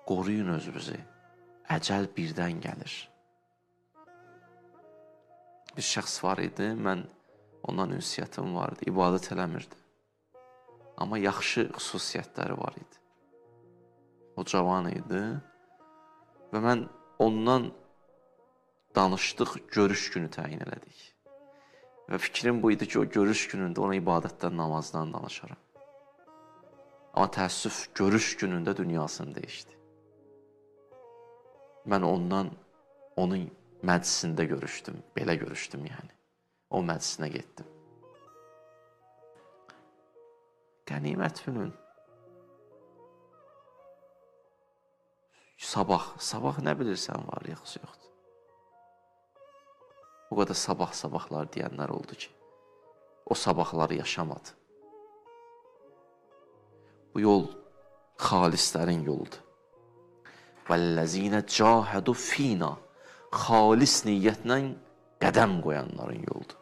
qoruyun özünüzü. Əcəl birdən gəlir. Bir şəxs var idi, mən ondan ünsiyyətim vardı, ibadət eləmirdi. Amma yaxşı xüsusiyyətləri var idi. O cavan idi və mən ondan danışdıq, görüş günü təyin elədik. Və fikrim bu idi ki, o görüş günündə ona ibadətdən, namazdan danışaram. Amma təəssüf, görüş günündə dünyasını dəyişdi. Mən ondan, onun məclisində görüşdüm, belə görüşdüm yəni. O məclisinə getdim. Qənimət günün. Sabah nə bilirsən var, yoxsa yoxdur. O qədər sabahlar deyənlər oldu ki, o sabahları yaşamadı. Bu yol xalislərin yoludur. وَالَّذِينَ جَاهَدُوا فِينَا xalis niyyətlə qədəm qoyanların yoludur.